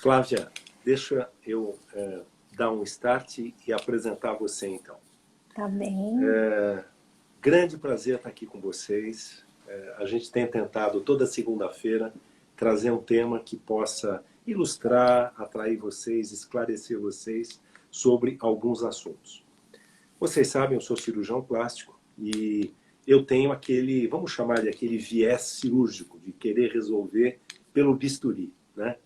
Flávia, deixa eu dar um start e apresentar você então. Tá bem. Grande prazer estar aqui com vocês. A gente tem tentado toda segunda-feira trazer um tema que possa ilustrar, atrair vocês, esclarecer vocês sobre alguns assuntos. Vocês sabem, eu sou cirurgião plástico e eu tenho aquele, vamos chamar de aquele viés cirúrgico, de querer resolver pelo bisturi, né?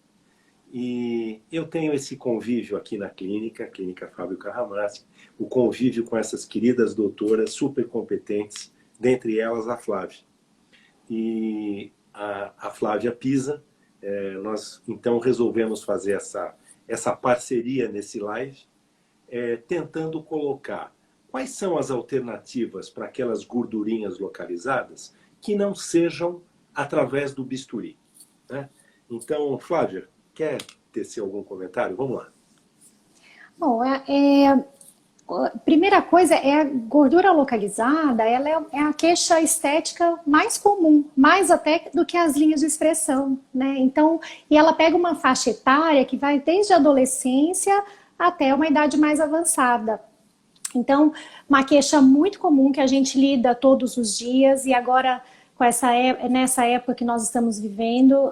E eu tenho esse convívio aqui na clínica, a Clínica Fábio Carramaschi, o convívio com essas queridas doutoras super competentes, dentre elas a Flávia. E a Flávia Pisa, nós então resolvemos fazer essa parceria nesse live, tentando colocar quais são as alternativas para aquelas gordurinhas localizadas que não sejam através do bisturi, né? Então, Flávia, quer tecer algum comentário? Vamos lá. Bom, a primeira coisa é a gordura localizada, ela é a queixa estética mais comum, mais até do que as linhas de expressão, né? Então, e ela pega uma faixa etária que vai desde a adolescência até uma idade mais avançada. Então, uma queixa muito comum que a gente lida todos os dias e agora com nessa época que nós estamos vivendo,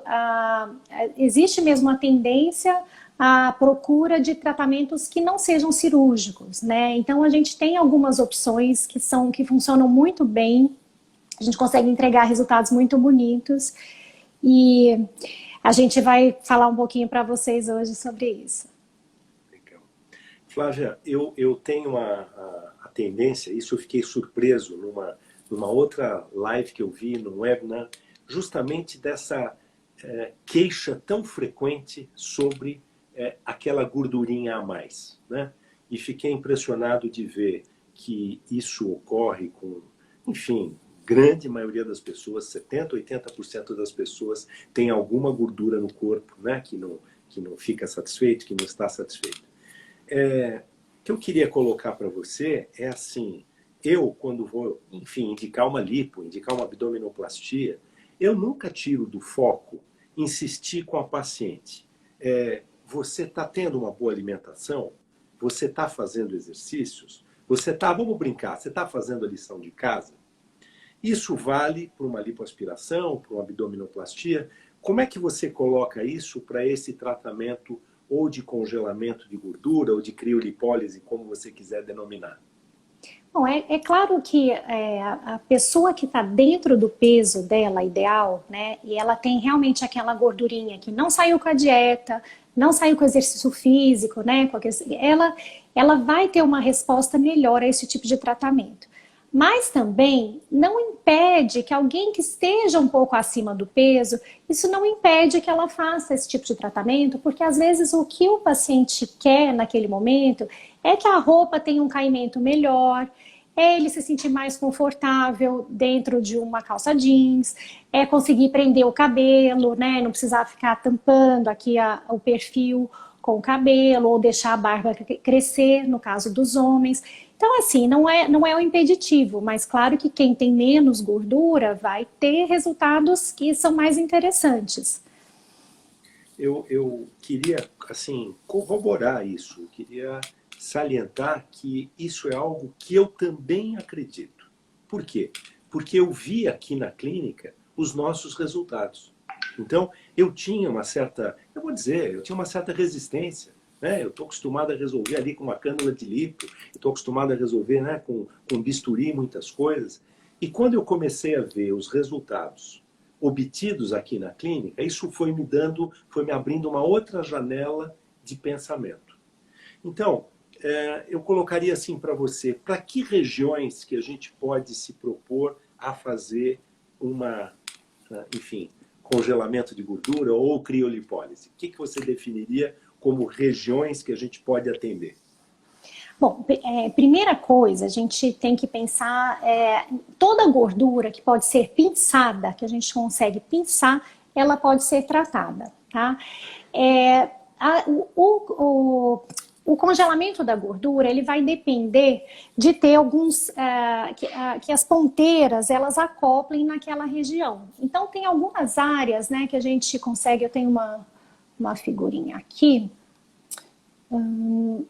existe mesmo uma tendência à procura de tratamentos que não sejam cirúrgicos, né? Então a gente tem algumas opções que funcionam muito bem, a gente consegue entregar resultados muito bonitos e a gente vai falar um pouquinho para vocês hoje sobre isso. Legal. Flávia, eu tenho a tendência, isso eu fiquei surpreso numa outra live que eu vi, num webinar, justamente dessa queixa tão frequente sobre aquela gordurinha a mais, né? E fiquei impressionado de ver que isso ocorre com, enfim, grande maioria das pessoas, 70%, 80% das pessoas tem alguma gordura no corpo, né? Que não fica satisfeito, que não está satisfeito. O que eu queria colocar para você é assim, eu quando vou, enfim, indicar uma lipo, indicar uma abdominoplastia, eu nunca tiro do foco insistir com a paciente. Você está tendo uma boa alimentação? Você está fazendo exercícios? Vamos brincar, você está fazendo a lição de casa? Isso vale para uma lipoaspiração, para uma abdominoplastia? Como é que você coloca isso para esse tratamento ou de congelamento de gordura ou de criolipólise, como você quiser denominar? Bom, é claro que a pessoa que está dentro do peso dela ideal, né, e ela tem realmente aquela gordurinha que não saiu com a dieta, não saiu com o exercício físico, né, ela vai ter uma resposta melhor a esse tipo de tratamento. Mas também não impede que alguém que esteja um pouco acima do peso, isso não impede que ela faça esse tipo de tratamento, porque às vezes o que o paciente quer naquele momento é que a roupa tenha um caimento melhor, é ele se sentir mais confortável dentro de uma calça jeans, é conseguir prender o cabelo, né, não precisar ficar tampando aqui o perfil com o cabelo, ou deixar a barba crescer, no caso dos homens. Então, assim, não é um impeditivo, mas claro que quem tem menos gordura vai ter resultados que são mais interessantes. Eu queria, assim, corroborar isso, eu queria salientar que isso é algo que eu também acredito. Por quê? Porque eu vi aqui na clínica os nossos resultados. Então, eu tinha uma certa, eu vou dizer, eu tinha uma certa resistência, né? Eu estou acostumado a resolver ali com uma cânula de lipo, estou acostumado a resolver, né, com bisturi, muitas coisas. E quando eu comecei a ver os resultados obtidos aqui na clínica, isso foi me abrindo uma outra janela de pensamento. Então, eu colocaria assim para você, para que regiões que a gente pode se propor a fazer enfim, congelamento de gordura ou criolipólise? O que você definiria como regiões que a gente pode atender? Bom, primeira coisa, a gente tem que pensar, toda gordura que pode ser pinçada, que a gente consegue pinçar, ela pode ser tratada, tá? O congelamento da gordura, ele vai depender de ter alguns, que as ponteiras, elas acoplem naquela região. Então, tem algumas áreas, né, que a gente consegue, eu tenho uma figurinha aqui.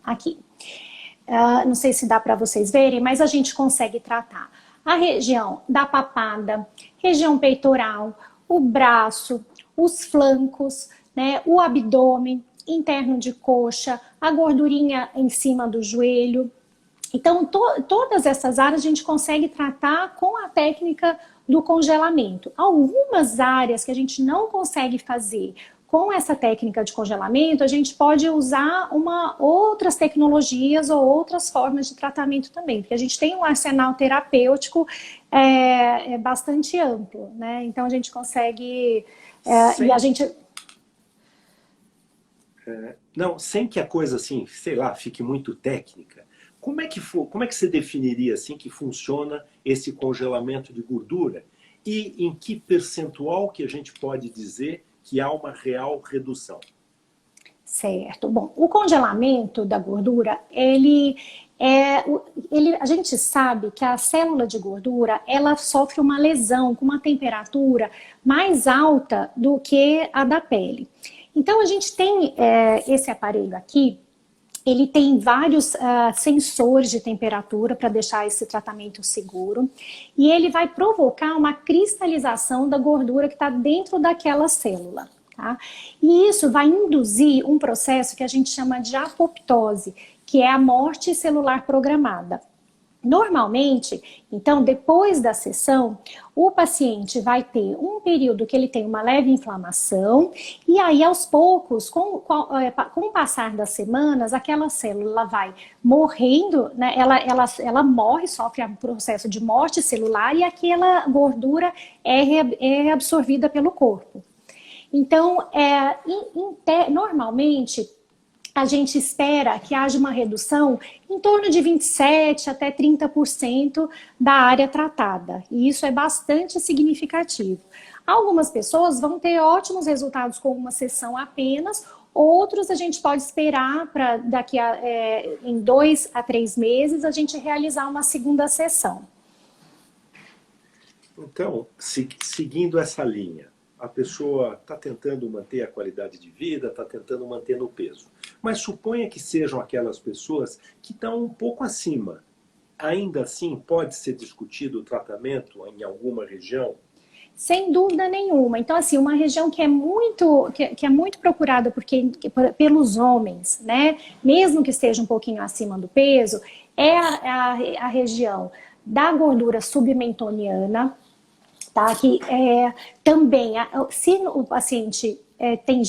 Aqui. Não sei se dá para vocês verem, mas a gente consegue tratar a região da papada, região peitoral, o braço, os flancos, né, o abdômen, interno de coxa, a gordurinha em cima do joelho. Então, todas essas áreas a gente consegue tratar com a técnica do congelamento. Algumas áreas que a gente não consegue fazer com essa técnica de congelamento, a gente pode usar outras tecnologias ou outras formas de tratamento também, porque a gente tem um arsenal terapêutico bastante amplo, né? Então, a gente consegue... e a gente... Não, sem que a coisa, assim, sei lá, fique muito técnica, como é que você definiria assim que funciona esse congelamento de gordura? E em que percentual que a gente pode dizer que há uma real redução? Certo. Bom, o congelamento da gordura, a gente sabe que a célula de gordura, ela sofre uma lesão com uma temperatura mais alta do que a da pele. Então, a gente tem esse aparelho aqui, ele tem vários sensores de temperatura para deixar esse tratamento seguro. E ele vai provocar uma cristalização da gordura que está dentro daquela célula. Tá? E isso vai induzir um processo que a gente chama de apoptose, que é a morte celular programada. Normalmente, então, depois da sessão, o paciente vai ter um período que ele tem uma leve inflamação e aí, aos poucos, com o passar das semanas, aquela célula vai morrendo, né? Ela morre, sofre um processo de morte celular e aquela gordura é reabsorvida pelo corpo. Então, normalmente, a gente espera que haja uma redução em torno de 27% até 30% da área tratada. E isso é bastante significativo. Algumas pessoas vão ter ótimos resultados com uma sessão apenas, outros a gente pode esperar para daqui em 2 a 3 meses a gente realizar uma segunda sessão. Então, seguindo essa linha, a pessoa está tentando manter a qualidade de vida, está tentando manter no peso. Mas suponha que sejam aquelas pessoas que estão um pouco acima. Ainda assim, pode ser discutido o tratamento em alguma região? Sem dúvida nenhuma. Então, assim, uma região que é muito procurada pelos homens, né? Mesmo que esteja um pouquinho acima do peso, é a região da gordura submentoniana, tá? Que também, se o paciente tem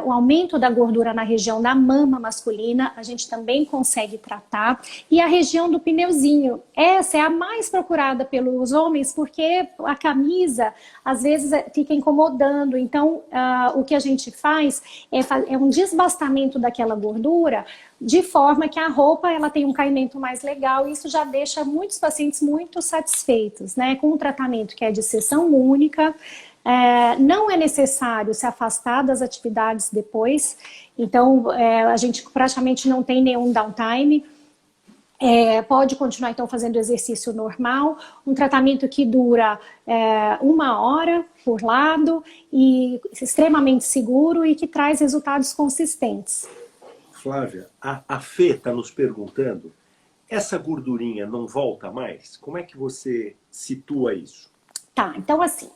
o aumento da gordura na região da mama masculina, a gente também consegue tratar. E a região do pneuzinho, essa é a mais procurada pelos homens, porque a camisa, às vezes, fica incomodando. Então, o que a gente faz é um desbastamento daquela gordura, de forma que a roupa ela tem um caimento mais legal, e isso já deixa muitos pacientes muito satisfeitos, né? Com um tratamento que é de sessão única. Não é necessário se afastar das atividades depois, então a gente praticamente não tem nenhum downtime, pode continuar então fazendo exercício normal, um tratamento que dura 1 hora por lado, e extremamente seguro e que traz resultados consistentes. Flávia, a Fê está nos perguntando, essa gordurinha não volta mais? Como é que você situa isso? Tá, então assim...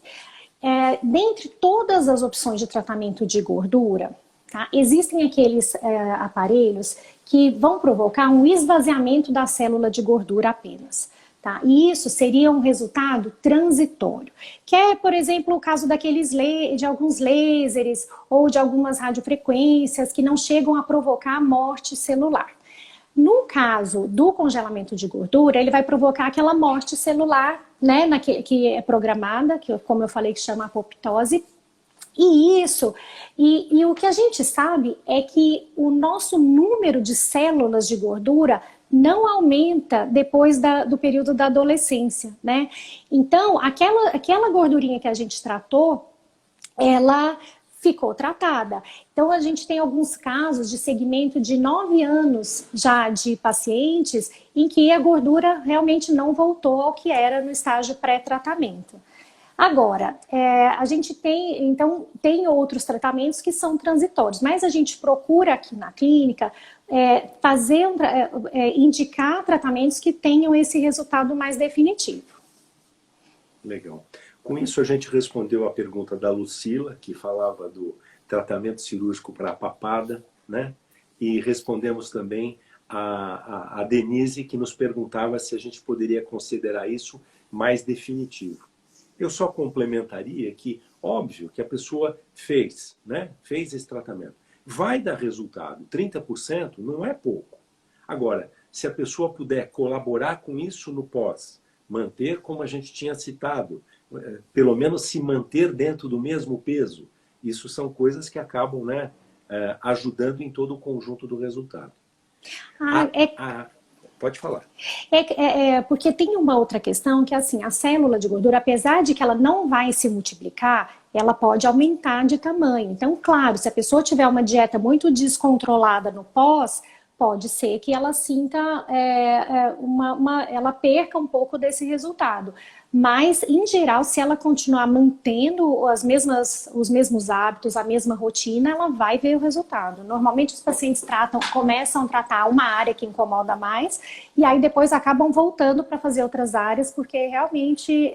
dentre todas as opções de tratamento de gordura, tá, existem aqueles aparelhos que vão provocar um esvaziamento da célula de gordura apenas. Tá? E isso seria um resultado transitório, que é, por exemplo, o caso de alguns lasers ou de algumas radiofrequências que não chegam a provocar morte celular. No caso do congelamento de gordura, ele vai provocar aquela morte celular, né, que é programada, que, como eu falei, que chama apoptose. E o que a gente sabe é que o nosso número de células de gordura não aumenta depois do período da adolescência, né? Então, aquela gordurinha que a gente tratou, ela ficou tratada. Então, a gente tem alguns casos de segmento de 9 anos já de pacientes em que a gordura realmente não voltou ao que era no estágio pré-tratamento. Agora, a gente tem, então, tem outros tratamentos que são transitórios, mas a gente procura aqui na clínica indicar tratamentos que tenham esse resultado mais definitivo. Legal. Com isso a gente respondeu a pergunta da Lucila, que falava do tratamento cirúrgico para a papada, né? E respondemos também a Denise, que nos perguntava se a gente poderia considerar isso mais definitivo. Eu só complementaria que, óbvio, que a pessoa fez, né? Fez esse tratamento. Vai dar resultado. 30% não é pouco. Agora, se a pessoa puder colaborar com isso no pós, manter como a gente tinha citado, pelo menos se manter dentro do mesmo peso, isso são coisas que acabam, né, ajudando em todo o conjunto do resultado. Pode falar. Porque tem uma outra questão que, assim, a célula de gordura, apesar de que ela não vai se multiplicar, ela pode aumentar de tamanho. Então, claro, se a pessoa tiver uma dieta muito descontrolada no pós, pode ser que ela sinta, ela perca um pouco desse resultado. Mas, em geral, se ela continuar mantendo os mesmos hábitos, a mesma rotina, ela vai ver o resultado. Normalmente os pacientes começam a tratar uma área que incomoda mais, e aí depois acabam voltando para fazer outras áreas, porque realmente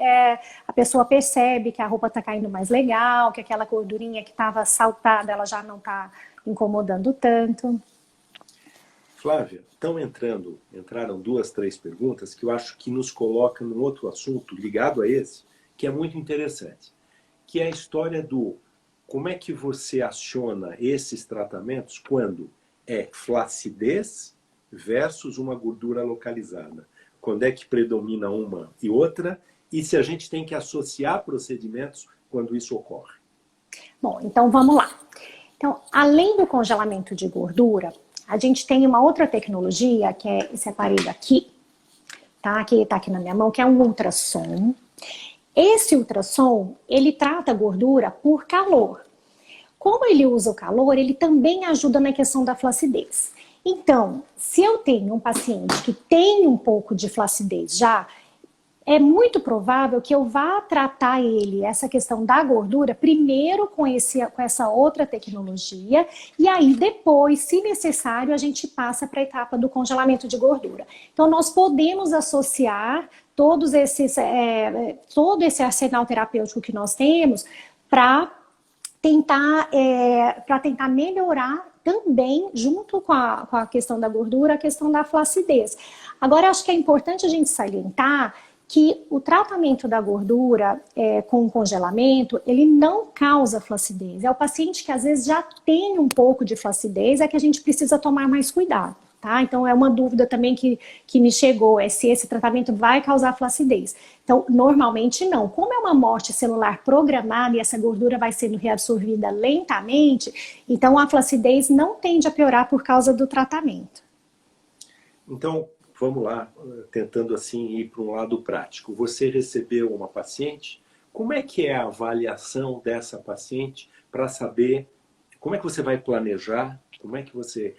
a pessoa percebe que a roupa está caindo mais legal, que aquela gordurinha que estava saltada, ela já não está incomodando tanto. Flávia, então entraram 2, 3 perguntas que eu acho que nos colocam num outro assunto ligado a esse, que é muito interessante, que é a história do como é que você aciona esses tratamentos quando é flacidez versus uma gordura localizada. Quando é que predomina uma e outra, e se a gente tem que associar procedimentos quando isso ocorre. Bom, então vamos lá. Então, além do congelamento de gordura, a gente tem uma outra tecnologia, que é esse aparelho aqui, tá? Que está aqui na minha mão, que é um ultrassom. Esse ultrassom, ele trata a gordura por calor. Como ele usa o calor, ele também ajuda na questão da flacidez. Então, se eu tenho um paciente que tem um pouco de flacidez já, é muito provável que eu vá tratar essa questão da gordura, primeiro com essa outra tecnologia, e aí depois, se necessário, a gente passa para a etapa do congelamento de gordura. Então, nós podemos associar todo esse arsenal terapêutico que nós temos para tentar melhorar também, junto com a questão da gordura, a questão da flacidez. Agora, acho que é importante a gente salientar que o tratamento da gordura com congelamento, ele não causa flacidez. É o paciente que às vezes já tem um pouco de flacidez, é que a gente precisa tomar mais cuidado, tá? Então é uma dúvida também que me chegou, se esse tratamento vai causar flacidez. Então, normalmente não. Como é uma morte celular programada e essa gordura vai sendo reabsorvida lentamente, então a flacidez não tende a piorar por causa do tratamento. Então, vamos lá, tentando assim ir para um lado prático. Você recebeu uma paciente, como é que é a avaliação dessa paciente para saber como é que você vai planejar, como é que você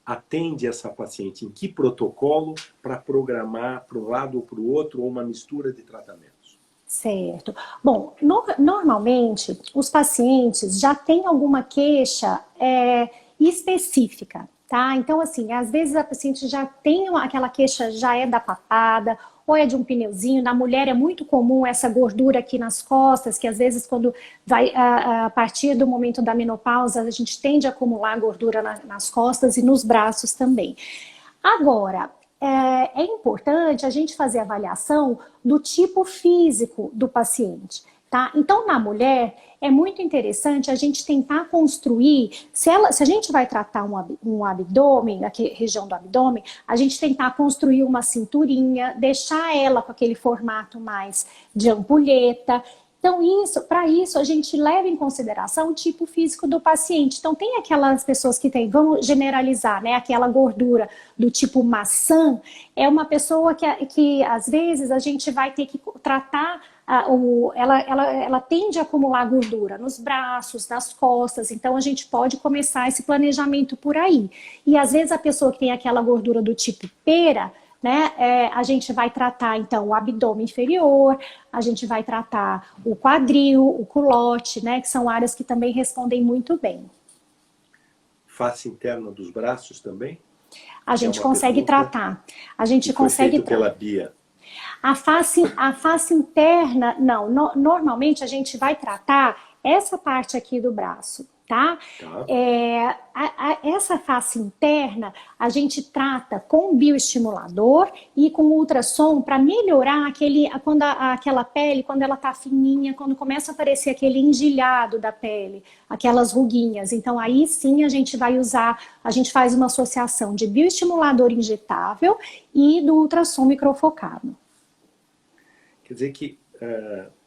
atende essa paciente, em que protocolo para programar para um lado ou para o outro ou uma mistura de tratamentos? Certo. Bom, normalmente os pacientes já têm alguma queixa específica. Tá? Então, assim, às vezes a paciente já tem aquela queixa, já é da papada, ou é de um pneuzinho. Na mulher é muito comum essa gordura aqui nas costas, que às vezes quando vai a partir do momento da menopausa, a gente tende a acumular gordura nas costas e nos braços também. Agora, é importante a gente fazer a avaliação do tipo físico do paciente. Tá? Então, na mulher, é muito interessante a gente tentar construir, se a gente vai tratar um abdômen, aqui, região do abdômen, a gente tentar construir uma cinturinha, deixar ela com aquele formato mais de ampulheta. Então, para isso, a gente leva em consideração o tipo físico do paciente. Então, tem aquelas pessoas que têm, vamos generalizar, né? Aquela gordura do tipo maçã, é uma pessoa que às vezes, a gente vai ter que tratar, ela tende a acumular gordura nos braços, nas costas, então a gente pode começar esse planejamento por aí. E às vezes a pessoa que tem aquela gordura do tipo pera, né? A gente vai tratar, então, o abdômen inferior, a gente vai tratar o quadril, o culote, né? Que são áreas que também respondem muito bem. Face interna dos braços também? A gente consegue tratar. A gente consegue tratar. Pela Bia. A face interna, não. Normalmente a gente vai tratar essa parte aqui do braço, tá? Essa face interna a gente trata com bioestimulador e com ultrassom para melhorar aquela pele, quando ela tá fininha, quando começa a aparecer aquele engelhado da pele, aquelas ruguinhas. Então aí sim a gente vai usar, a gente faz uma associação de bioestimulador injetável e do ultrassom microfocado. Quer dizer que,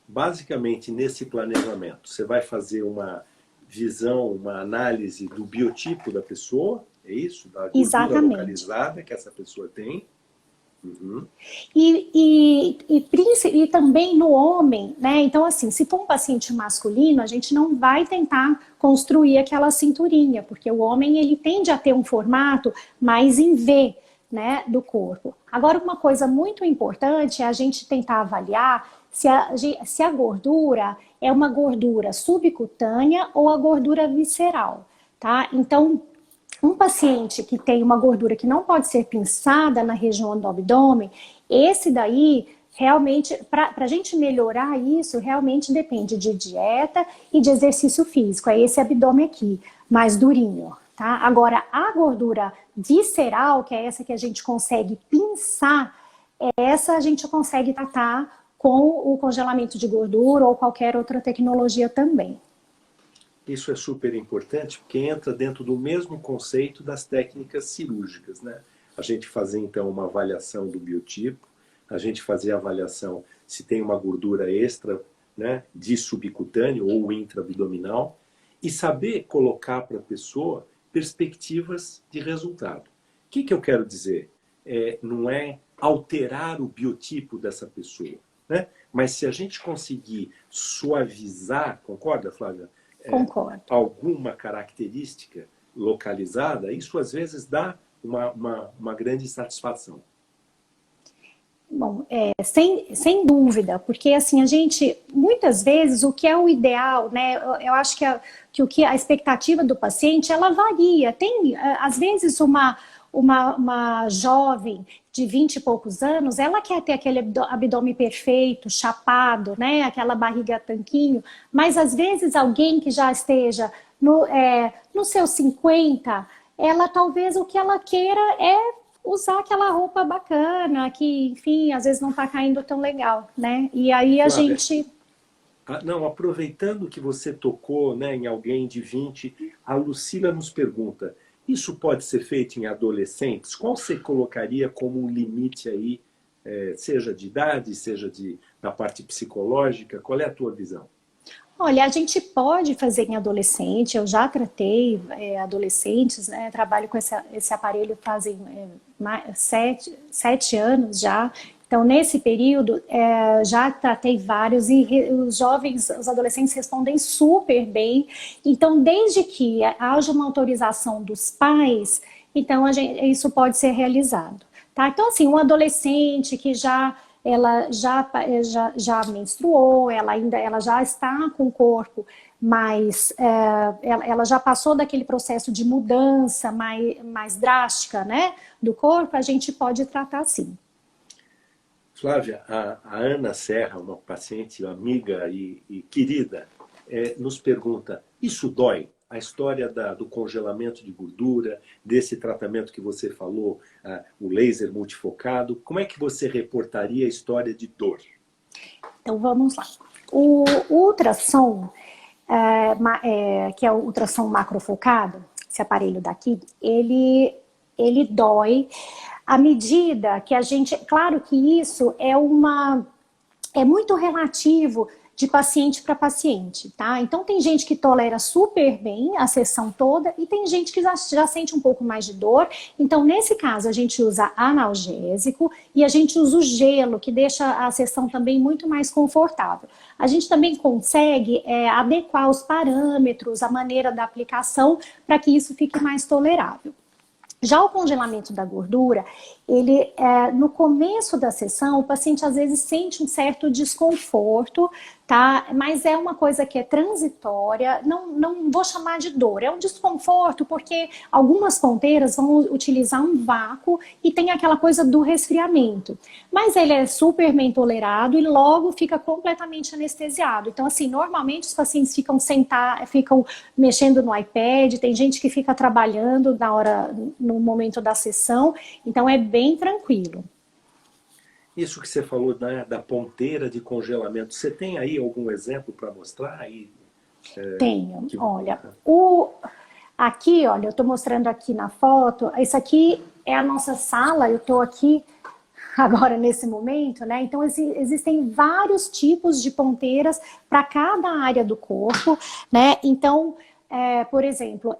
basicamente, nesse planejamento, você vai fazer uma visão, uma análise do biotipo da pessoa, é isso? Da gordura Exatamente. localizada que essa pessoa tem. Uhum. E também no homem, né? Então, assim, se for um paciente masculino, a gente não vai tentar construir aquela cinturinha, porque o homem, ele tende a ter um formato mais em V, né, do corpo. Agora, uma coisa muito importante é a gente tentar avaliar se a gordura é uma gordura subcutânea ou a gordura visceral, tá? Então, um paciente que tem uma gordura que não pode ser pinçada na região do abdômen, esse daí, realmente, para a gente melhorar isso, realmente depende de dieta e de exercício físico. É esse abdômen aqui, mais durinho. Tá? Agora, a gordura visceral, que é essa que a gente consegue pinçar, essa a gente consegue tratar com o congelamento de gordura ou qualquer outra tecnologia também. Isso é super importante, porque entra dentro do mesmo conceito das técnicas cirúrgicas, né? A gente fazer, então, uma avaliação do biotipo, a gente fazer a avaliação se tem uma gordura extra, né, de subcutâneo ou intraabdominal, e saber colocar para a pessoa perspectivas de resultado. O que eu quero dizer? Não é alterar o biotipo dessa pessoa, né? Mas se a gente conseguir suavizar, concorda, Flávia? Concordo. Alguma característica localizada, isso às vezes dá uma grande satisfação. Bom, sem dúvida, porque assim, a gente, muitas vezes, o que é o ideal, né, eu acho que a expectativa do paciente, ela varia. Tem, às vezes, uma jovem de 20 e poucos anos, ela quer ter aquele abdômen perfeito, chapado, né, aquela barriga tanquinho, mas às vezes alguém que já esteja no seus 50, ela talvez o que ela queira é usar aquela roupa bacana, que, enfim, às vezes não está caindo tão legal, né? E aí a gente... Não, aproveitando que você tocou, né, em alguém de 20, a Lucila nos pergunta, isso pode ser feito em adolescentes? Qual você colocaria como um limite aí, seja de idade, seja da parte psicológica? Qual é a tua visão? Olha, a gente pode fazer em adolescente, eu já tratei adolescentes, né? Trabalho com esse aparelho fazem 7 anos já. Então, nesse período, já tratei vários e os jovens, os adolescentes respondem super bem. Então, desde que haja uma autorização dos pais, então isso pode ser realizado. Tá? Então, assim, um adolescente que ela já menstruou, ela já está com o corpo, mas ela já passou daquele processo de mudança mais drástica, né, do corpo, a gente pode tratar sim. Flávia, a Ana Serra, uma paciente amiga e querida, nos pergunta, isso dói? A história do congelamento de gordura, desse tratamento que você falou, o laser multifocado, como é que você reportaria a história de dor? Então vamos lá. O ultrassom, que é o ultrassom macrofocado, esse aparelho daqui, ele dói à medida que a gente... Claro que isso é muito relativo de paciente para paciente, tá? Então tem gente que tolera super bem a sessão toda e tem gente que já sente um pouco mais de dor. Então nesse caso a gente usa analgésico e a gente usa o gelo, que deixa a sessão também muito mais confortável. A gente também consegue adequar os parâmetros, a maneira da aplicação para que isso fique mais tolerável. Já o congelamento da gordura, ele, no começo da sessão, o paciente às vezes sente um certo desconforto, tá? Mas é uma coisa que é transitória, não vou chamar de dor, é um desconforto porque algumas ponteiras vão utilizar um vácuo e tem aquela coisa do resfriamento. Mas ele é super bem tolerado e logo fica completamente anestesiado. Então, assim, normalmente os pacientes ficam mexendo no iPad, tem gente que fica trabalhando no momento da sessão, então é bem tranquilo. Isso que você falou, né, da ponteira de congelamento, você tem aí algum exemplo para mostrar? Aí, Tenho, que... olha, aqui, olha, eu estou mostrando aqui na foto, isso aqui é a nossa sala, eu estou aqui agora nesse momento, né? Então existem vários tipos de ponteiras para cada área do corpo, né? Então, por exemplo,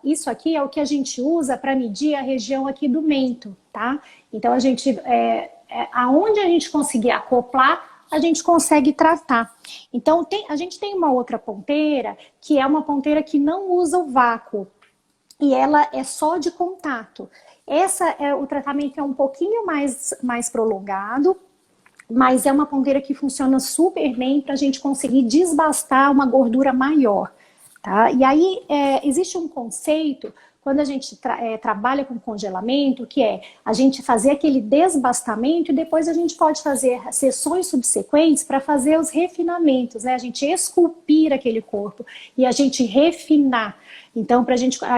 isso aqui é o que a gente usa para medir a região aqui do mento, tá? Então aonde a gente conseguir acoplar, a gente consegue tratar. Então a gente tem uma outra ponteira que é uma ponteira que não usa o vácuo e ela é só de contato. O tratamento é um pouquinho mais prolongado, mas é uma ponteira que funciona super bem para a gente conseguir desbastar uma gordura maior. Tá? E aí existe um conceito, quando a gente trabalha com congelamento, que é a gente fazer aquele desbastamento e depois a gente pode fazer sessões subsequentes para fazer os refinamentos, né? A gente esculpir aquele corpo e a gente refinar. Então,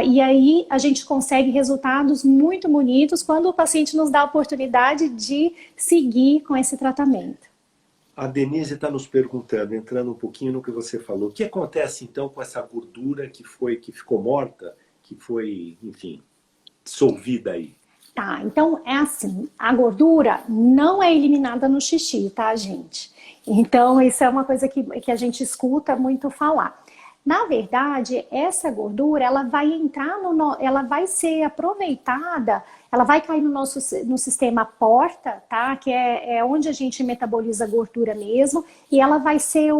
e aí a gente consegue resultados muito bonitos quando o paciente nos dá a oportunidade de seguir com esse tratamento. A Denise está nos perguntando, entrando um pouquinho no que você falou, o que acontece então com essa gordura que ficou morta, que foi, enfim, dissolvida aí? Tá, então é assim, a gordura não é eliminada no xixi, tá, gente? Então, isso é uma coisa que a gente escuta muito falar. Na verdade, essa gordura, ela vai entrar ela vai ser aproveitada, ela vai cair no sistema porta, tá? Que é onde a gente metaboliza a gordura mesmo, e ela vai ser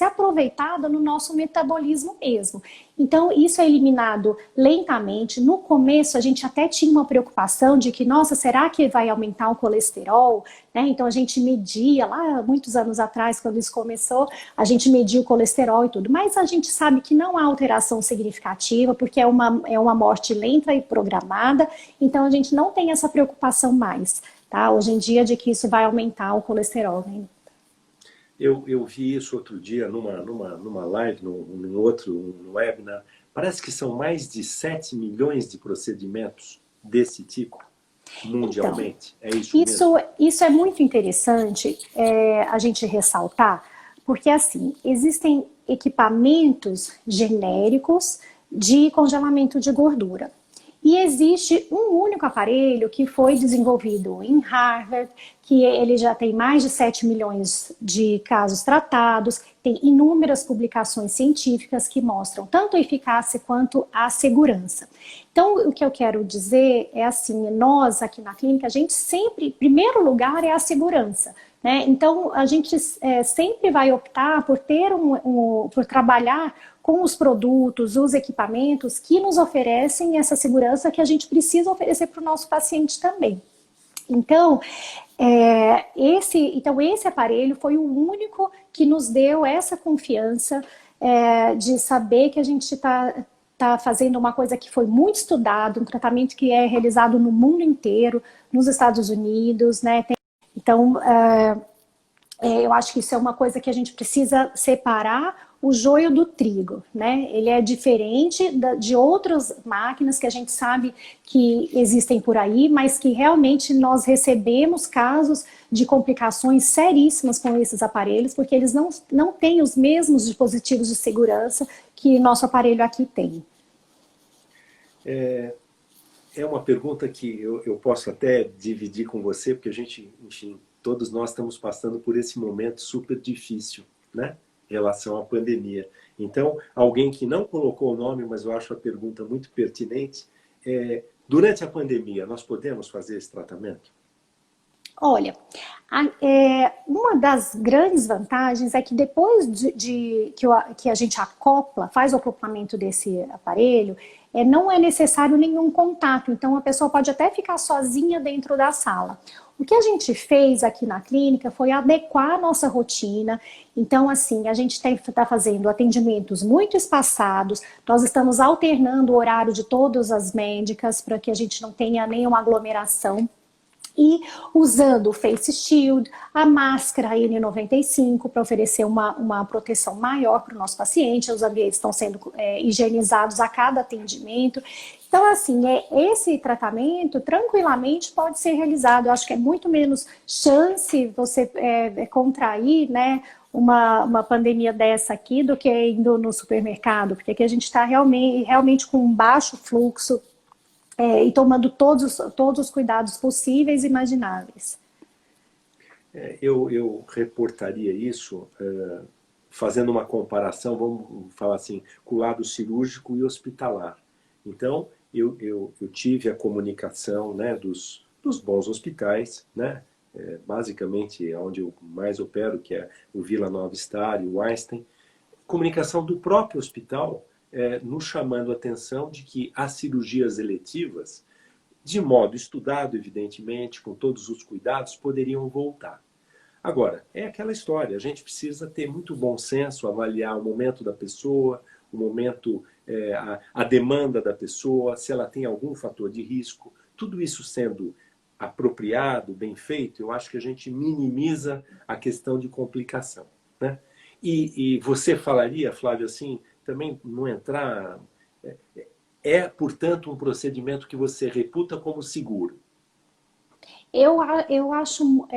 aproveitada no nosso metabolismo mesmo. Então, isso é eliminado lentamente. No começo, a gente até tinha uma preocupação de que, nossa, será que vai aumentar o colesterol? Né? Então, a gente media, lá muitos anos atrás, quando isso começou, a gente media o colesterol e tudo. Mas a gente sabe que não há alteração significativa, porque é uma morte lenta e programada. Então, a gente não tem essa preocupação mais, tá? Hoje em dia, de que isso vai aumentar o colesterol, né? Eu vi isso outro dia numa live, num webinar. Parece que são mais de 7 milhões de procedimentos desse tipo, mundialmente. Então, é isso mesmo? Isso é muito interessante a gente ressaltar, porque assim, existem equipamentos genéricos de congelamento de gordura. E existe um único aparelho que foi desenvolvido em Harvard, que ele já tem mais de 7 milhões de casos tratados, tem inúmeras publicações científicas que mostram tanto a eficácia quanto a segurança. Então, o que eu quero dizer é assim, nós aqui na clínica, a gente sempre, em primeiro lugar, é a segurança. Né? Então, a gente sempre vai optar por por trabalhar com os produtos, os equipamentos que nos oferecem essa segurança que a gente precisa oferecer para o nosso paciente também. Então, esse aparelho foi o único que nos deu essa confiança de saber que a gente está fazendo uma coisa que foi muito estudado, um tratamento que é realizado no mundo inteiro, nos Estados Unidos, né? Então, eu acho que isso é uma coisa que a gente precisa separar o joio do trigo, né? Ele é diferente de outras máquinas que a gente sabe que existem por aí, mas que realmente nós recebemos casos de complicações seríssimas com esses aparelhos, porque eles não têm os mesmos dispositivos de segurança que nosso aparelho aqui tem. É uma pergunta que eu posso até dividir com você, porque a gente, enfim, todos nós estamos passando por esse momento super difícil, né? Em relação à pandemia. Então, alguém que não colocou o nome, mas eu acho a pergunta muito pertinente, durante a pandemia, nós podemos fazer esse tratamento? Olha, uma das grandes vantagens é que depois que a gente acopla, faz o acoplamento desse aparelho, não é necessário nenhum contato. Então, a pessoa pode até ficar sozinha dentro da sala. O que a gente fez aqui na clínica foi adequar a nossa rotina. Então, assim, a gente está fazendo atendimentos muito espaçados, nós estamos alternando o horário de todas as médicas para que a gente não tenha nenhuma aglomeração. E usando o Face Shield, a máscara N95 para oferecer uma proteção maior para o nosso paciente, os ambientes estão sendo higienizados a cada atendimento. Então, assim, esse tratamento tranquilamente pode ser realizado. Eu acho que é muito menos chance você contrair, né, uma pandemia dessa aqui do que indo no supermercado, porque aqui a gente está realmente com um baixo fluxo, e tomando todos os cuidados possíveis e imagináveis. Eu reportaria isso fazendo uma comparação, vamos falar assim, com o lado cirúrgico e hospitalar. Então, eu tive a comunicação, né, dos bons hospitais, né, basicamente onde eu mais opero, que é o Vila Nova Star e o Einstein, comunicação do próprio hospital, nos chamando a atenção de que as cirurgias eletivas, de modo estudado, evidentemente, com todos os cuidados, poderiam voltar. Agora, é aquela história, a gente precisa ter muito bom senso, avaliar o momento da pessoa, o momento, a demanda da pessoa, se ela tem algum fator de risco. Tudo isso sendo apropriado, bem feito, eu acho que a gente minimiza a questão de complicação, né? E você falaria, Flávio, assim, também não entrar... portanto, um procedimento que você reputa como seguro. Eu acho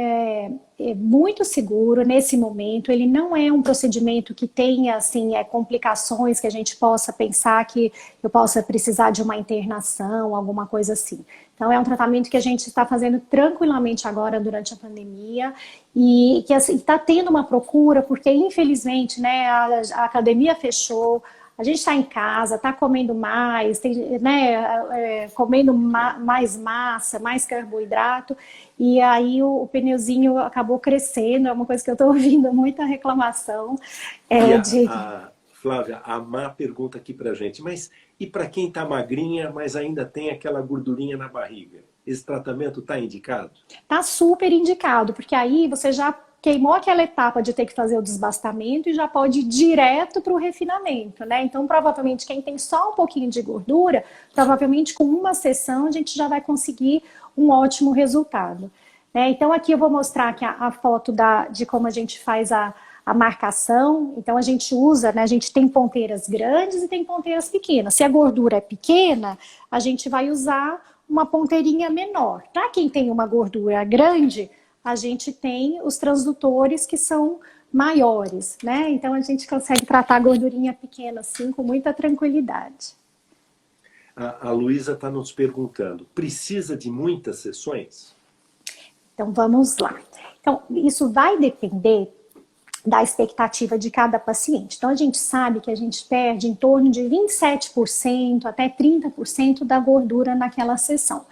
muito seguro nesse momento. Ele não é um procedimento que tenha assim, complicações que a gente possa pensar que eu possa precisar de uma internação, alguma coisa assim. Então, é um tratamento que a gente está fazendo tranquilamente agora durante a pandemia e que assim, está tendo uma procura, porque infelizmente, né, a academia fechou. A gente está em casa, está comendo mais, comendo mais massa, mais carboidrato, e aí o pneuzinho acabou crescendo, é uma coisa que eu estou ouvindo muita reclamação. Flávia, a Má pergunta aqui para a gente, mas e para quem está magrinha, mas ainda tem aquela gordurinha na barriga? Esse tratamento está indicado? Está super indicado, porque aí você já queimou aquela etapa de ter que fazer o desbastamento e já pode ir direto para o refinamento, né? Então, provavelmente, quem tem só um pouquinho de gordura, provavelmente com uma sessão a gente já vai conseguir um ótimo resultado, né? Então, aqui eu vou mostrar aqui a foto de como a gente faz a marcação. Então, a gente usa, né? A gente tem ponteiras grandes e tem ponteiras pequenas. Se a gordura é pequena, a gente vai usar uma ponteirinha menor. Para quem tem uma gordura grande, a gente tem os transdutores que são maiores, né? Então a gente consegue tratar a gordurinha pequena assim com muita tranquilidade. A Luísa está nos perguntando, precisa de muitas sessões? Então vamos lá. Então isso vai depender da expectativa de cada paciente. Então a gente sabe que a gente perde em torno de 27% até 30% da gordura naquela sessão.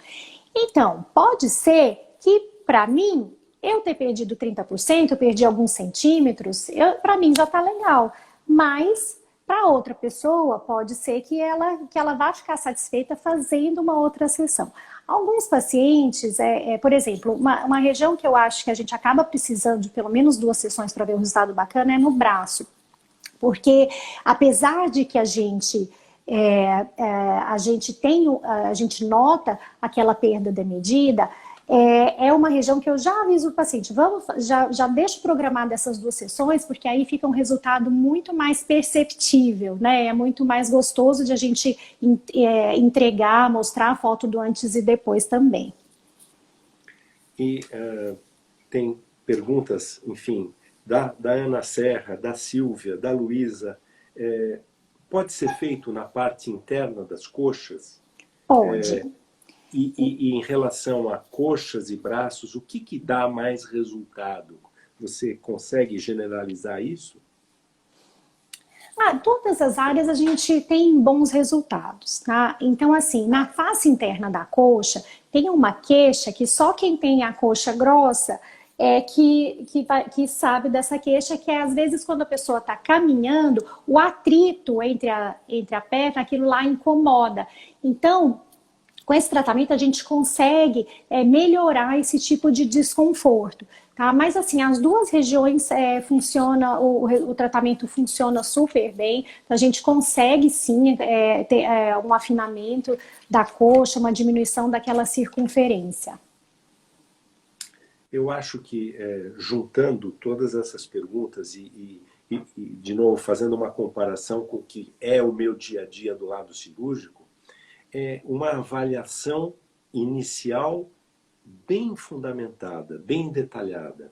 Então pode ser que para mim eu ter perdido 30%, eu perdi alguns centímetros, para mim já está legal. Mas, para outra pessoa, pode ser que ela vá ficar satisfeita fazendo uma outra sessão. Alguns pacientes, por exemplo, uma região que eu acho que a gente acaba precisando de pelo menos 2 sessões para ver um resultado bacana é no braço. Porque, apesar de que a gente nota aquela perda da medida, é uma região que eu já aviso o paciente, já deixo programado essas 2 sessões, porque aí fica um resultado muito mais perceptível, né? É muito mais gostoso de a gente entregar, mostrar a foto do antes e depois também. E tem perguntas, enfim, da Ana Serra, da Silvia, da Luísa. Pode ser feito na parte interna das coxas? Pode. E em relação a coxas e braços, o que dá mais resultado? Você consegue generalizar isso? Todas as áreas a gente tem bons resultados, tá? Então, assim, na face interna da coxa, tem uma queixa que só quem tem a coxa grossa que sabe dessa queixa, que é às vezes quando a pessoa está caminhando, o atrito entre a perna, aquilo lá incomoda. Então, com esse tratamento a gente consegue melhorar esse tipo de desconforto. Tá? Mas assim, as duas regiões funciona, o tratamento funciona super bem. A gente consegue sim ter um afinamento da coxa, uma diminuição daquela circunferência. Eu acho que, juntando todas essas perguntas e, de novo, fazendo uma comparação com o que é o meu dia a dia do lado cirúrgico, é uma avaliação inicial bem fundamentada, bem detalhada.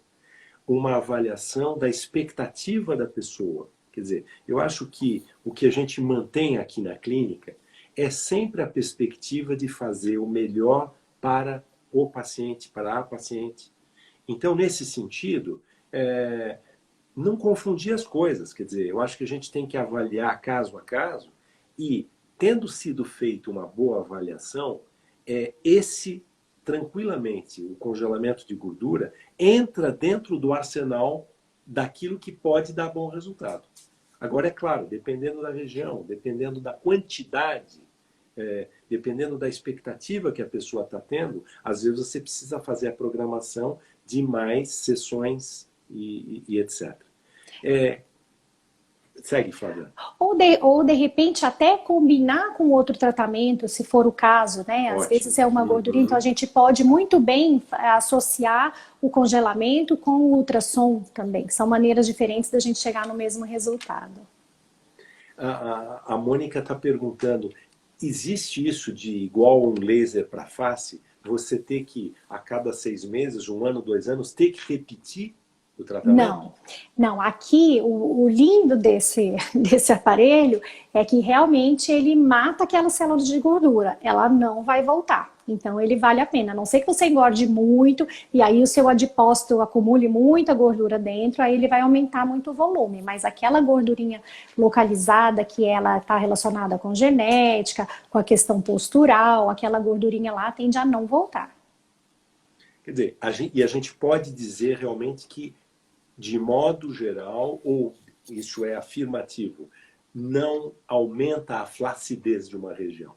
Uma avaliação da expectativa da pessoa. Quer dizer, eu acho que o que a gente mantém aqui na clínica é sempre a perspectiva de fazer o melhor para o paciente, para a paciente. Então, nesse sentido, não confundir as coisas. Quer dizer, eu acho que a gente tem que avaliar caso a caso e, tendo sido feita uma boa avaliação, tranquilamente, o congelamento de gordura entra dentro do arsenal daquilo que pode dar bom resultado. Agora, é claro, dependendo da região, dependendo da quantidade, dependendo da expectativa que a pessoa está tendo, às vezes você precisa fazer a programação de mais sessões e etc. Segue, Flávia. Ou de repente até combinar com outro tratamento, se for o caso, né? Às vezes é uma gordurinha, então a gente pode muito bem associar o congelamento com o ultrassom também. São maneiras diferentes da gente chegar no mesmo resultado. A Mônica está perguntando, existe isso de igual um laser para face? Você ter que, a cada 6 meses, 1 ano, 2 anos, ter que repetir o tratamento? Não. Aqui, o lindo desse aparelho é que realmente ele mata aquelas células de gordura. Ela não vai voltar. Então, ele vale a pena. A não ser que você engorde muito e aí o seu adipócito acumule muita gordura dentro, aí ele vai aumentar muito o volume. Mas aquela gordurinha localizada, que ela está relacionada com genética, com a questão postural, aquela gordurinha lá tende a não voltar. Quer dizer, a gente pode dizer realmente que, de modo geral, ou isso é afirmativo, não aumenta a flacidez de uma região.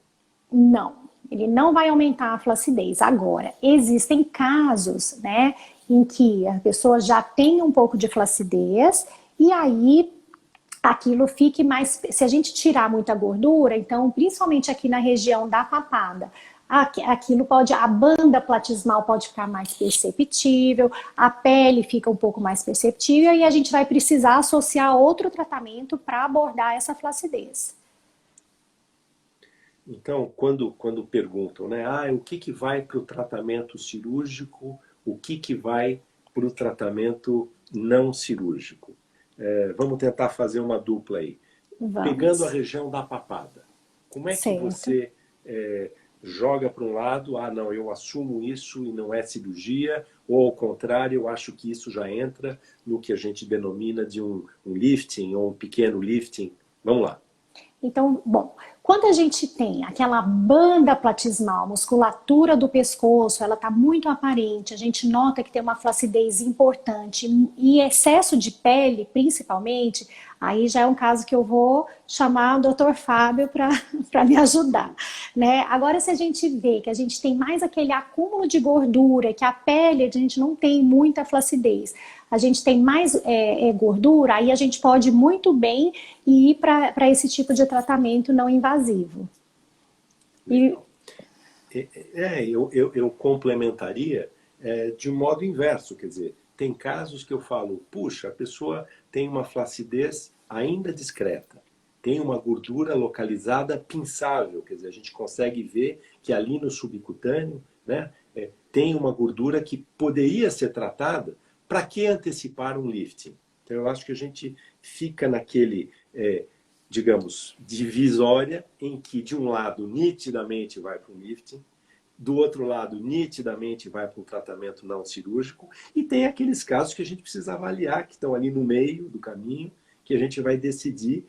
Não, ele não vai aumentar a flacidez. Agora, existem casos, né, em que a pessoa já tem um pouco de flacidez e aí aquilo fique mais... Se a gente tirar muita gordura, então, principalmente aqui na região da papada, aquilo pode, a banda platismal pode ficar mais perceptível, a pele fica um pouco mais perceptível e a gente vai precisar associar outro tratamento para abordar essa flacidez. Então, quando perguntam, né, o que vai para o tratamento cirúrgico, o que vai para o tratamento não cirúrgico? Vamos tentar fazer uma dupla aí. Vamos. Pegando a região da papada, como é que Certo. você joga para um lado, não, eu assumo isso e não é cirurgia, ou ao contrário, eu acho que isso já entra no que a gente denomina de um lifting ou um pequeno lifting? Vamos lá. Então, bom, quando a gente tem aquela banda platismal, musculatura do pescoço, ela está muito aparente, a gente nota que tem uma flacidez importante e excesso de pele, principalmente, aí já é um caso que eu vou chamar o Dr. Fábio para me ajudar, né? Agora, se a gente vê que a gente tem mais aquele acúmulo de gordura, que a pele a gente não tem muita flacidez, a gente tem mais gordura, aí a gente pode muito bem ir para esse tipo de tratamento não invasivo. Eu complementaria de um modo inverso, quer dizer, tem casos que eu falo, puxa, a pessoa tem uma flacidez ainda discreta, tem uma gordura localizada pinçável, quer dizer, a gente consegue ver que ali no subcutâneo, né, tem uma gordura que poderia ser tratada. Para que antecipar um lifting? Então, eu acho que a gente fica naquele, digamos, divisória, em que de um lado nitidamente vai para um lifting, do outro lado nitidamente vai para um tratamento não cirúrgico, e tem aqueles casos que a gente precisa avaliar, que estão ali no meio do caminho, que a gente vai decidir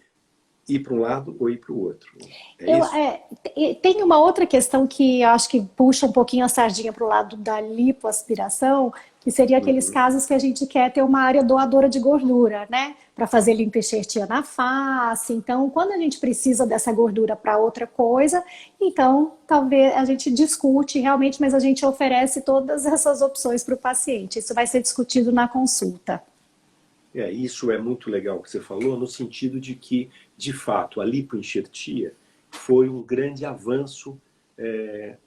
ir para um lado ou ir para o outro. É isso? Tem uma outra questão que eu acho que puxa um pouquinho a sardinha para o lado da lipoaspiração, que seria aqueles Uhum. casos que a gente quer ter uma área doadora de gordura, né? Para fazer limpa-enxertia na face. Então, quando a gente precisa dessa gordura para outra coisa, então talvez a gente discute realmente, mas a gente oferece todas essas opções para o paciente. Isso vai ser discutido na consulta. Isso é muito legal que você falou, no sentido de que, de fato, a lipoenxertia foi um grande avanço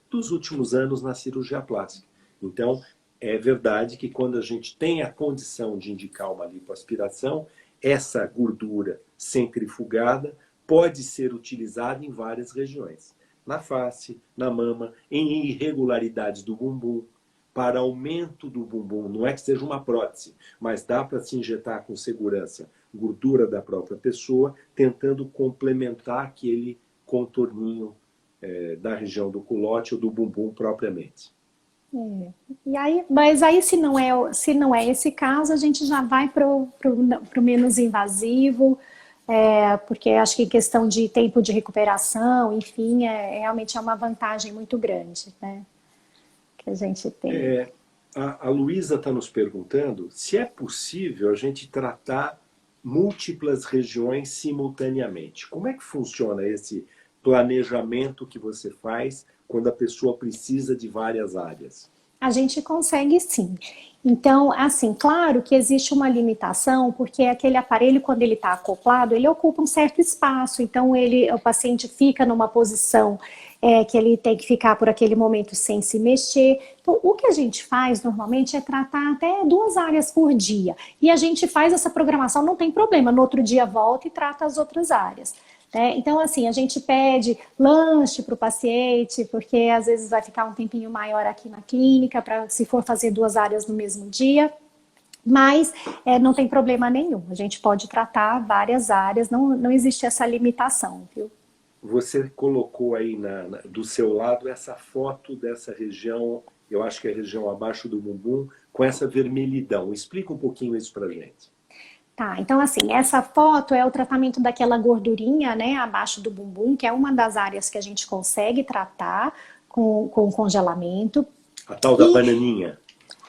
dos últimos anos na cirurgia plástica. Então, é verdade que quando a gente tem a condição de indicar uma lipoaspiração, essa gordura centrifugada pode ser utilizada em várias regiões. Na face, na mama, em irregularidades do bumbum, para aumento do bumbum. Não é que seja uma prótese, mas dá para se injetar com segurança gordura da própria pessoa, tentando complementar aquele contorninho da região do culote ou do bumbum propriamente. E aí, mas aí se não é esse caso, a gente já vai para o menos invasivo, porque acho que questão de tempo de recuperação, enfim, realmente é uma vantagem muito grande, né, que a gente tem. A Luísa está nos perguntando se é possível a gente tratar múltiplas regiões simultaneamente. Como é que funciona esse planejamento que você faz quando a pessoa precisa de várias áreas? A gente consegue sim. Então, assim, claro que existe uma limitação, porque aquele aparelho, quando ele está acoplado, ele ocupa um certo espaço. Então, o paciente fica numa posição que ele tem que ficar por aquele momento sem se mexer. Então, o que a gente faz normalmente é tratar até 2 áreas por dia. E a gente faz essa programação, não tem problema. No outro dia volta e trata as outras áreas. Então, assim, a gente pede lanche para o paciente, porque às vezes vai ficar um tempinho maior aqui na clínica, para se for fazer 2 áreas no mesmo dia, mas não tem problema nenhum. A gente pode tratar várias áreas, não existe essa limitação, viu? Você colocou aí do seu lado essa foto dessa região, eu acho que é a região abaixo do bumbum, com essa vermelhidão. Explica um pouquinho isso pra gente. Tá, então assim, essa foto é o tratamento daquela gordurinha, né, abaixo do bumbum, que é uma das áreas que a gente consegue tratar com congelamento. A tal da bananinha.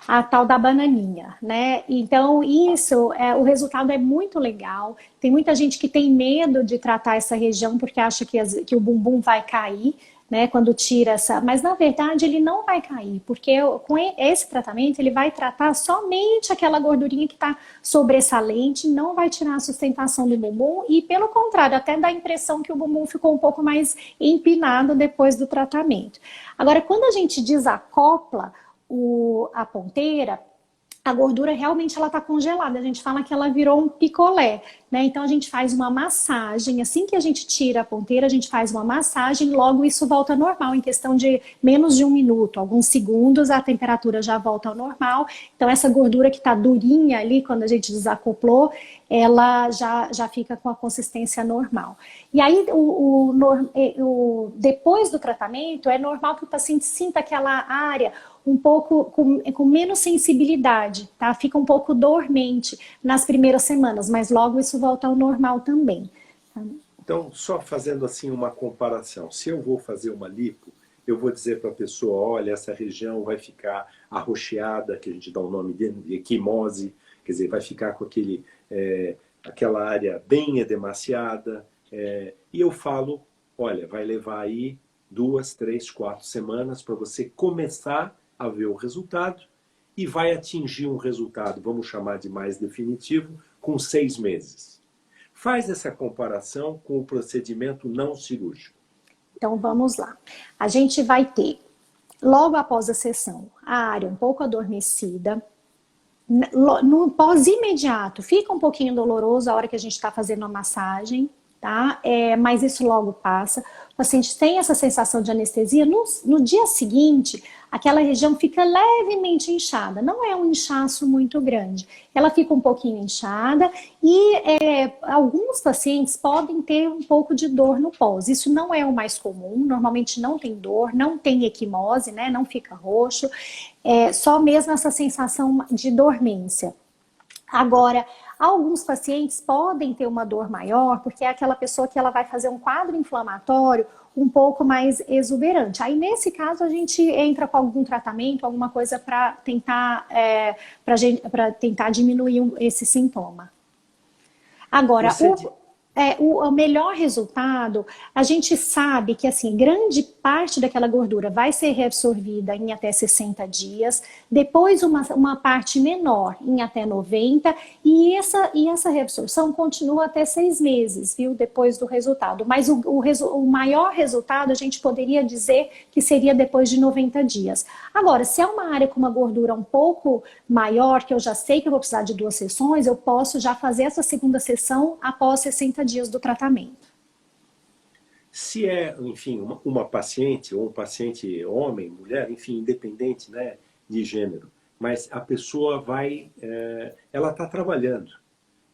A tal da bananinha, né? Então, o resultado é muito legal. Tem muita gente que tem medo de tratar essa região porque acha que o bumbum vai cair, né? Quando tira essa. Mas, na verdade, ele não vai cair, porque com esse tratamento ele vai tratar somente aquela gordurinha que está sobressalente, não vai tirar a sustentação do bumbum e, pelo contrário, até dá a impressão que o bumbum ficou um pouco mais empinado depois do tratamento. Agora, quando a gente desacopla a ponteira, a gordura realmente ela está congelada. A gente fala que ela virou um picolé, né? Então a gente faz uma massagem, assim que a gente tira a ponteira, a gente faz uma massagem, logo isso volta ao normal, em questão de menos de 1 minuto, alguns segundos, a temperatura já volta ao normal. Então essa gordura que está durinha ali, quando a gente desacoplou, ela já fica com a consistência normal. E aí, depois do tratamento, é normal que o paciente sinta aquela área um pouco com menos sensibilidade, tá? Fica um pouco dormente nas primeiras semanas, mas logo isso volta ao normal também. Então, só fazendo assim uma comparação, se eu vou fazer uma lipo, eu vou dizer para a pessoa, olha, essa região vai ficar arroxeada, que a gente dá o nome de equimose, quer dizer, vai ficar com aquela área bem edemaciada, e eu falo, olha, vai levar aí 2, 3, 4 semanas para você começar a ver o resultado e vai atingir um resultado, vamos chamar de mais definitivo, com 6 meses. Faz essa comparação com o procedimento não cirúrgico. Então vamos lá. A gente vai ter, logo após a sessão, a área um pouco adormecida. No pós-imediato, fica um pouquinho doloroso a hora que a gente está fazendo a massagem, tá? Mas isso logo passa. O paciente tem essa sensação de anestesia. No dia seguinte, aquela região fica levemente inchada. Não é um inchaço muito grande. Ela fica um pouquinho inchada e alguns pacientes podem ter um pouco de dor no pós. Isso não é o mais comum. Normalmente não tem dor, não tem equimose, né? Não fica roxo. Só mesmo essa sensação de dormência. Agora, Alguns pacientes podem ter uma dor maior, porque é aquela pessoa que ela vai fazer um quadro inflamatório um pouco mais exuberante. Aí, nesse caso, a gente entra com algum tratamento, alguma coisa para tentar, tentar diminuir esse sintoma. Agora, o melhor resultado, a gente sabe que assim, grande parte daquela gordura vai ser reabsorvida em até 60 dias, depois uma parte menor em até 90, e essa reabsorção continua até 6 meses, viu, depois do resultado. Mas o maior resultado a gente poderia dizer que seria depois de 90 dias. Agora, se é uma área com uma gordura um pouco maior, que eu já sei que eu vou precisar de 2 sessões, eu posso já fazer essa segunda sessão após 60 dias do tratamento. Se é, enfim, uma paciente, ou um paciente homem, mulher, enfim, independente, né, de gênero, mas a pessoa vai, ela está trabalhando.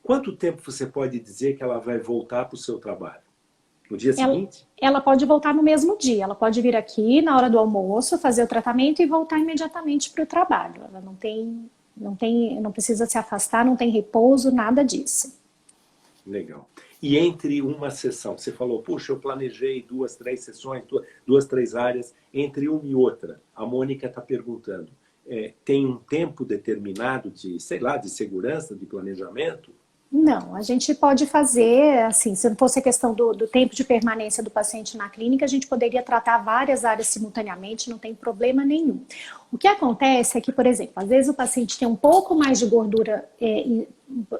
Quanto tempo você pode dizer que ela vai voltar para o seu trabalho? No dia seguinte? Ela pode voltar no mesmo dia. Ela pode vir aqui na hora do almoço, fazer o tratamento e voltar imediatamente para o trabalho. Ela não precisa se afastar, não tem repouso, nada disso. Legal. E entre uma sessão, você falou, puxa, eu planejei 2, 3 sessões, 2, 3 áreas, entre uma e outra, a Mônica está perguntando, tem um tempo determinado de, sei lá, de segurança, de planejamento? Não, a gente pode fazer, assim, se não fosse a questão do tempo de permanência do paciente na clínica, a gente poderia tratar várias áreas simultaneamente, não tem problema nenhum. O que acontece é que, por exemplo, às vezes o paciente tem um pouco mais de gordura,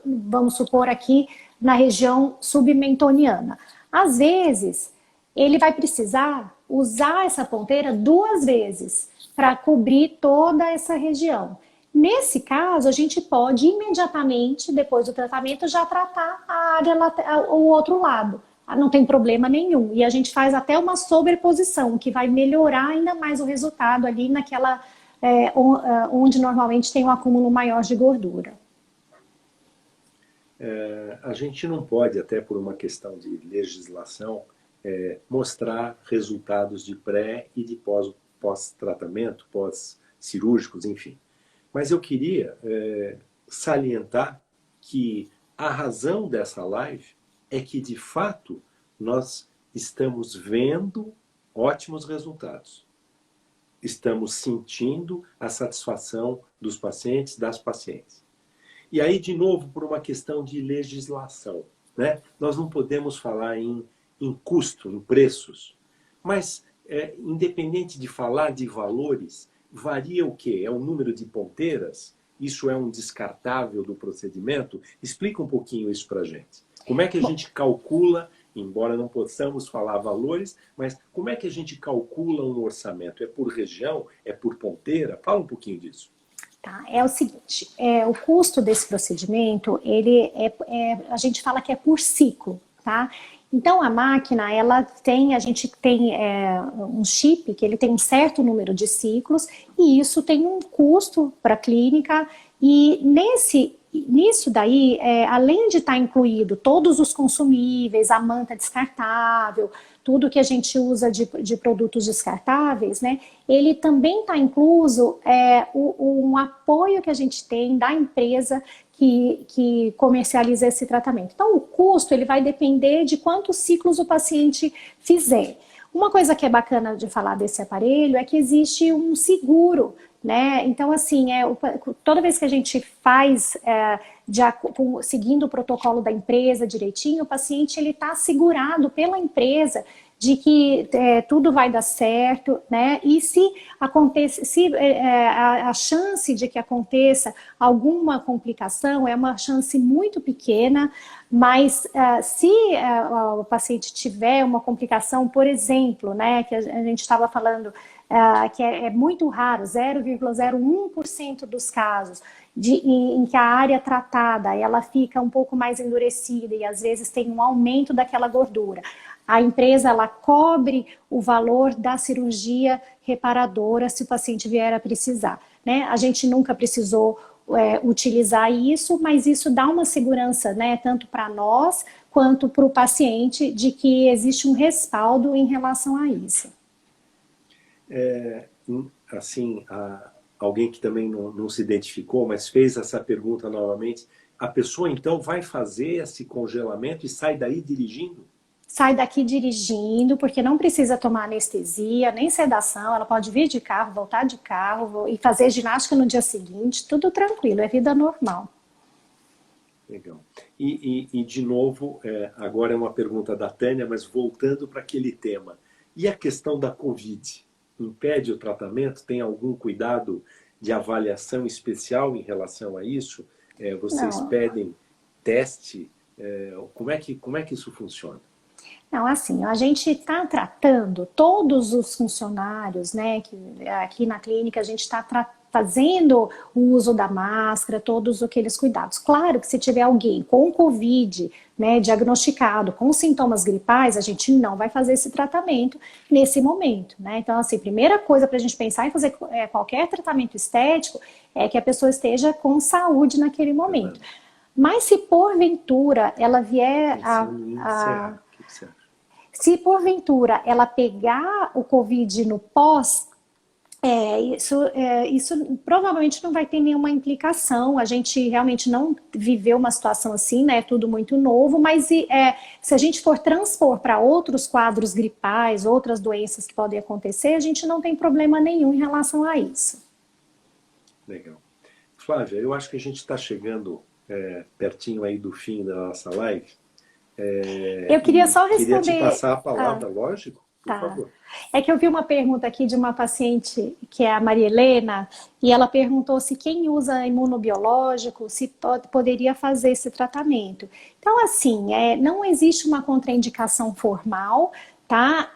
vamos supor aqui, na região submentoniana. Às vezes, ele vai precisar usar essa ponteira 2 vezes para cobrir toda essa região. Nesse caso, a gente pode imediatamente, depois do tratamento, já tratar a área o outro lado. Não tem problema nenhum. E a gente faz até uma sobreposição, que vai melhorar ainda mais o resultado ali naquela onde normalmente tem um acúmulo maior de gordura. A gente não pode, até por uma questão de legislação, mostrar resultados de pré e de pós-tratamento, pós-cirúrgicos, enfim. Mas eu queria salientar que a razão dessa live é que, de fato, nós estamos vendo ótimos resultados. Estamos sentindo a satisfação dos pacientes, das pacientes. E aí, de novo, por uma questão de legislação, né? Nós não podemos falar em custo, em preços, mas, independente de falar de valores, varia o quê? É o número de ponteiras? Isso é um descartável do procedimento? Explica um pouquinho isso para a gente. Como é que a gente calcula, embora não possamos falar valores, mas como é que a gente calcula um orçamento? É por região? É por ponteira? Fala um pouquinho disso. Tá, é o seguinte, o custo desse procedimento, a gente fala que é por ciclo, tá? Então a máquina, a gente tem um chip que ele tem um certo número de ciclos e isso tem um custo para a clínica e nisso daí, além de estar incluído todos os consumíveis, a manta descartável, tudo que a gente usa de produtos descartáveis, né? Ele também está incluso um apoio que a gente tem da empresa que comercializa esse tratamento. Então, o custo ele vai depender de quantos ciclos o paciente fizer. Uma coisa que é bacana de falar desse aparelho é que existe um seguro, né? Então, assim, toda vez que a gente faz seguindo o protocolo da empresa direitinho, o paciente ele está assegurado pela empresa de que tudo vai dar certo, né? E se a chance de que aconteça alguma complicação é uma chance muito pequena, mas se o paciente tiver uma complicação, por exemplo, né, que a gente estava falando que é muito raro, 0,01% dos casos, em que a área tratada ela fica um pouco mais endurecida e às vezes tem um aumento daquela gordura. A empresa ela cobre o valor da cirurgia reparadora se o paciente vier a precisar, né? A gente nunca precisou utilizar isso, mas isso dá uma segurança, né, tanto para nós quanto para o paciente de que existe um respaldo em relação a isso. Assim, alguém que também não se identificou, mas fez essa pergunta novamente, a pessoa então vai fazer esse congelamento e sai daí dirigindo? Sai daqui dirigindo, porque não precisa tomar anestesia, nem sedação, ela pode vir de carro, voltar de carro e fazer ginástica no dia seguinte, tudo tranquilo, é vida normal. Legal. E de novo, agora é uma pergunta da Tânia, mas voltando para aquele tema. E a questão da Covid? Impede o tratamento? Tem algum cuidado de avaliação especial em relação a isso? Vocês Não. pedem teste? Como é que isso funciona? Não, assim, a gente está tratando todos os funcionários, né, que aqui na clínica a gente está fazendo o uso da máscara, todos aqueles cuidados. Claro que se tiver alguém com Covid, né, diagnosticado com sintomas gripais, a gente não vai fazer esse tratamento nesse momento, né? Então, assim, primeira coisa para a gente pensar em fazer qualquer tratamento estético é que a pessoa esteja com saúde naquele momento. Mas se porventura ela vier O que você acha? se porventura ela pegar o Covid no pós, isso provavelmente não vai ter nenhuma implicação. A gente realmente não viveu uma situação assim, né? É tudo muito novo, mas se a gente for transpor para outros quadros gripais, outras doenças que podem acontecer, a gente não tem problema nenhum em relação a isso. Legal. Flávia, eu acho que a gente está chegando pertinho aí do fim da nossa live. Eu queria só responder... Queria te passar a palavra, lógico, por favor. É que eu vi uma pergunta aqui de uma paciente, que é a Maria Helena, e ela perguntou se quem usa imunobiológico se poderia fazer esse tratamento. Então, assim, não existe uma contraindicação formal, tá?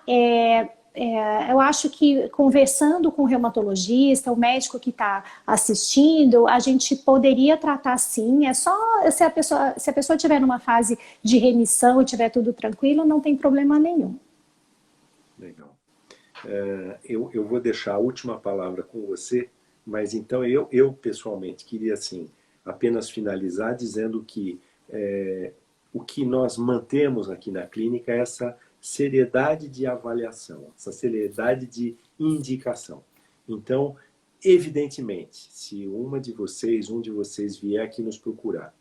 Eu acho que conversando com o reumatologista, o médico que está assistindo, a gente poderia tratar sim. É só se a pessoa estiver numa fase de remissão e tiver tudo tranquilo, não tem problema nenhum. Legal. Eu vou deixar a última palavra com você, mas então eu pessoalmente queria assim, apenas finalizar dizendo que o que nós mantemos aqui na clínica é essa seriedade de avaliação, essa seriedade de indicação. Então, evidentemente, se um de vocês vier aqui nos procurar,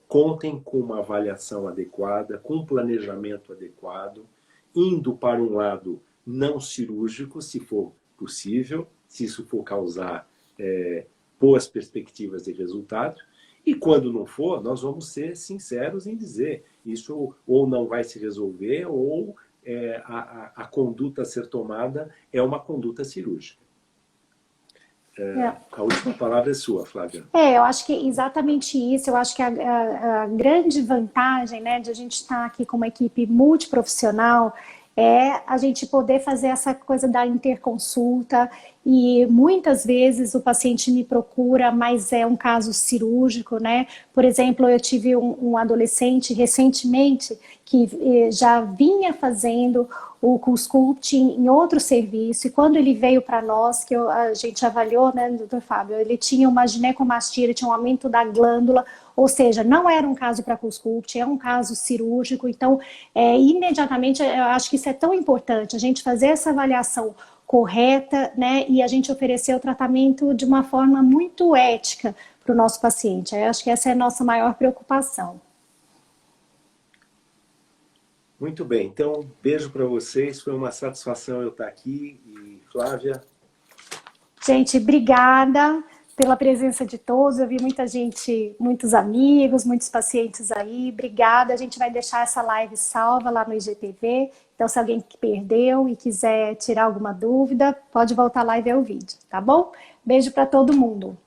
contem com uma avaliação adequada, com um planejamento adequado, indo para um lado não cirúrgico, se for possível, se isso for causar boas perspectivas de resultado. E quando não for, nós vamos ser sinceros em dizer isso ou não vai se resolver ou a conduta a ser tomada é uma conduta cirúrgica. A última palavra é sua, Flávia. Eu acho que exatamente isso. Eu acho que a grande vantagem, né, de a gente estar aqui com uma equipe multiprofissional é a gente poder fazer essa coisa da interconsulta, e muitas vezes o paciente me procura, mas é um caso cirúrgico, né? Por exemplo, eu tive um adolescente recentemente que já vinha fazendo o CoolSculpt em outro serviço, e quando ele veio para nós, que a gente avaliou, né, doutor Fábio, ele tinha uma ginecomastia, ele tinha um aumento da glândula, ou seja, não era um caso para CoolSculpt, é um caso cirúrgico. Então, imediatamente, eu acho que isso é tão importante, a gente fazer essa avaliação correta, né, e a gente oferecer o tratamento de uma forma muito ética para o nosso paciente. Eu acho que essa é a nossa maior preocupação. Muito bem, então, beijo para vocês, foi uma satisfação eu estar aqui. E Flávia? Gente, obrigada pela presença de todos, eu vi muita gente, muitos amigos, muitos pacientes aí, obrigada. A gente vai deixar essa live salva lá no IGTV, então se alguém perdeu e quiser tirar alguma dúvida, pode voltar lá e ver o vídeo, tá bom? Beijo para todo mundo.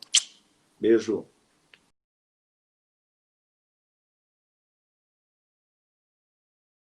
Beijo.